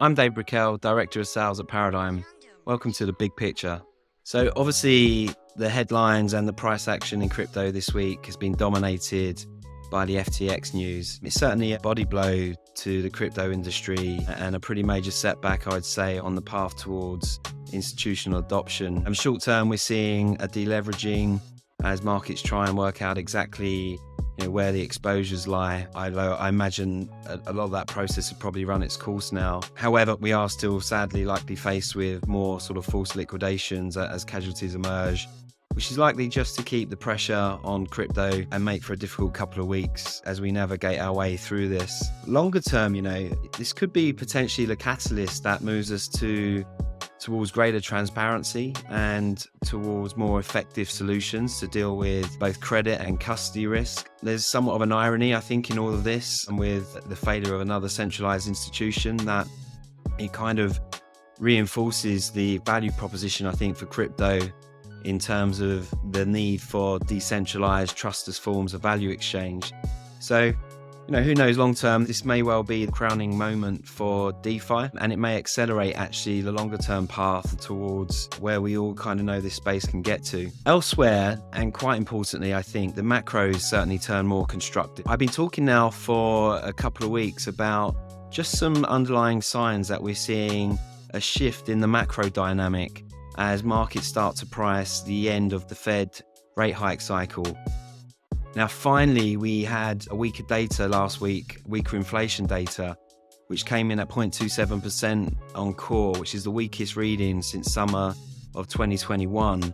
I'm David Brickell, Director of Sales at Paradigm. Welcome to the big picture. So obviously the headlines and the price action in crypto this week has been dominated by the FTX news. It's certainly a body blow to the crypto industry and a pretty major setback, I'd say, on the path towards institutional adoption. And short term, we're seeing a deleveraging as markets try and work out exactly where the exposures lie. I imagine a lot of that process has probably run its course now. However, we are still sadly likely faced with more sort of false liquidations as casualties emerge, which is likely just to keep the pressure on crypto and make for a difficult couple of weeks as we navigate our way through this. Longer term, this could be potentially the catalyst that moves us towards greater transparency and towards more effective solutions to deal with both credit and custody risk. There's somewhat of an irony, I think, in all of this, and with the failure of another centralized institution, that it kind of reinforces the value proposition, I think, for crypto in terms of the need for decentralized, trustless forms of value exchange. So, who knows, long term, this may well be the crowning moment for DeFi, and it may accelerate actually the longer term path towards where we all kind of know this space can get to. Elsewhere, and quite importantly, I think the macros certainly turn more constructive. I've been talking now for a couple of weeks about just some underlying signs that we're seeing a shift in the macro dynamic as markets start to price the end of the Fed rate hike cycle. Now, finally, we had a week of data last week, weaker inflation data, which came in at 0.27% on core, which is the weakest reading since summer of 2021.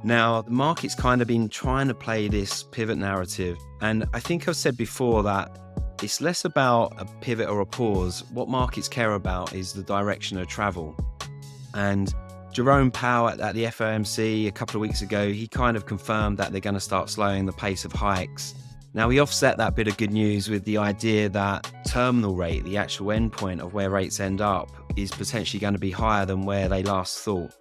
Now, the market's kind of been trying to play this pivot narrative. And I think I've said before that it's less about a pivot or a pause. What markets care about is the direction of travel. And Jerome Powell at the FOMC a couple of weeks ago, he kind of confirmed that they're going to start slowing the pace of hikes. Now, we offset that bit of good news with the idea that terminal rate, the actual endpoint of where rates end up, is potentially going to be higher than where they last thought.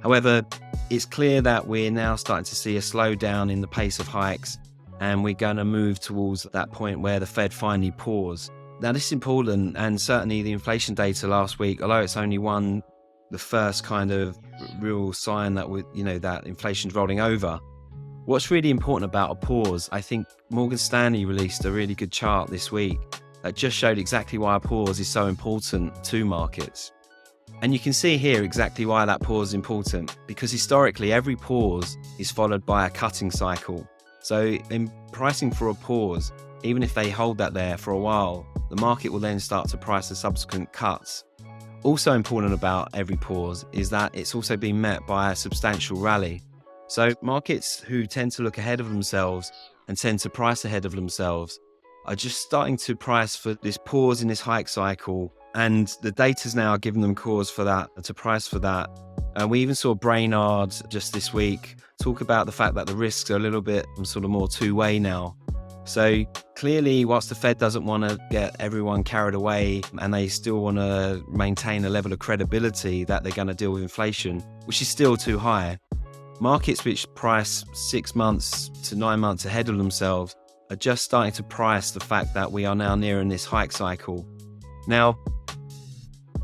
However, it's clear that we're now starting to see a slowdown in the pace of hikes, and we're going to move towards that point where the Fed finally pause. Now, this is important, and certainly the inflation data last week, although it's only the first kind of real sign that that inflation's rolling over. What's really important about a pause, I think Morgan Stanley released a really good chart this week that just showed exactly why a pause is so important to markets. And you can see here exactly why that pause is important, because historically every pause is followed by a cutting cycle. So in pricing for a pause, even if they hold that there for a while, the market will then start to price the subsequent cuts. Also important about every pause is that it's also been met by a substantial rally. So markets who tend to look ahead of themselves and tend to price ahead of themselves are just starting to price for this pause in this hike cycle. And the data's now giving them cause for that, to price for that. And we even saw Brainard just this week talk about the fact that the risks are a little bit sort of more two-way now. So clearly, whilst the Fed doesn't want to get everyone carried away and they still want to maintain a level of credibility that they're going to deal with inflation, which is still too high, markets which price 6 months to 9 months ahead of themselves are just starting to price the fact that we are now nearing this hike cycle. Now,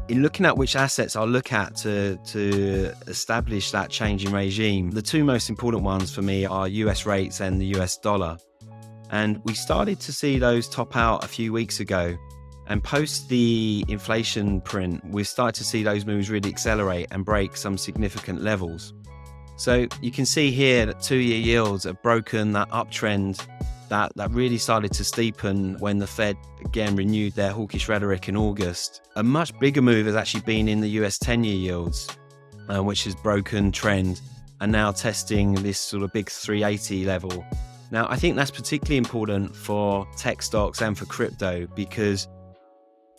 in looking at which assets I'll look at to establish that changing regime, the two most important ones for me are US rates and the US dollar. And we started to see those top out a few weeks ago. And post the inflation print, we've started to see those moves really accelerate and break some significant levels. So you can see here that 2-year yields have broken that uptrend that really started to steepen when the Fed again renewed their hawkish rhetoric in August. A much bigger move has actually been in the US 10-year yields, which has broken trend and now testing this sort of big 380 level. Now, I think that's particularly important for tech stocks and for crypto because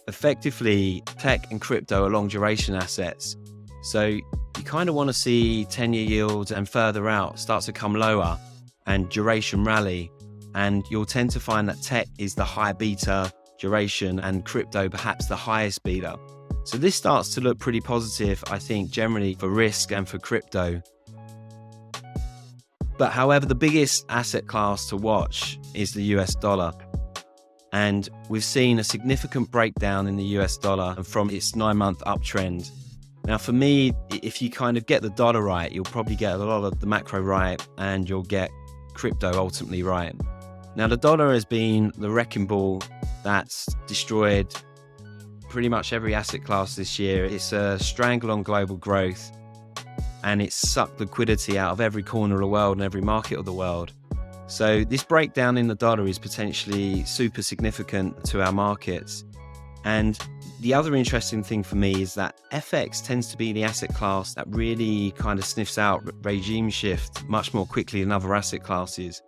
effectively tech and crypto are long duration assets. So you kind of want to see 10-year yields and further out start to come lower and duration rally. And you'll tend to find that tech is the high beta duration and crypto perhaps the highest beta. So this starts to look pretty positive, I think, generally for risk and for crypto. But however, the biggest asset class to watch is the US dollar. And we've seen a significant breakdown in the US dollar from its 9-month uptrend. Now, for me, if you kind of get the dollar right, you'll probably get a lot of the macro right, and you'll get crypto ultimately right. Now, the dollar has been the wrecking ball that's destroyed pretty much every asset class this year. It's a strangle on global growth, and it's sucked liquidity out of every corner of the world and every market of the world. So this breakdown in the dollar is potentially super significant to our markets. And the other interesting thing for me is that FX tends to be the asset class that really kind of sniffs out regime shift much more quickly than other asset classes.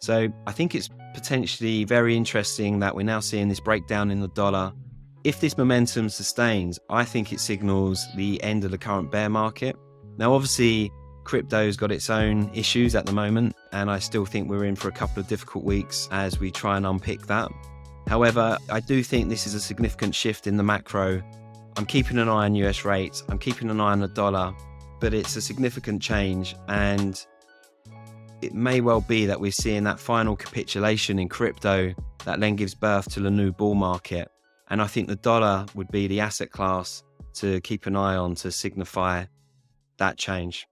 So I think it's potentially very interesting that we're now seeing this breakdown in the dollar. If this momentum sustains, I think it signals the end of the current bear market. Now, obviously, crypto's got its own issues at the moment, and I still think we're in for a couple of difficult weeks as we try and unpick that. However, I do think this is a significant shift in the macro. I'm keeping an eye on US rates, I'm keeping an eye on the dollar, but it's a significant change, and it may well be that we're seeing that final capitulation in crypto that then gives birth to the new bull market. And I think the dollar would be the asset class to keep an eye on to signify that change.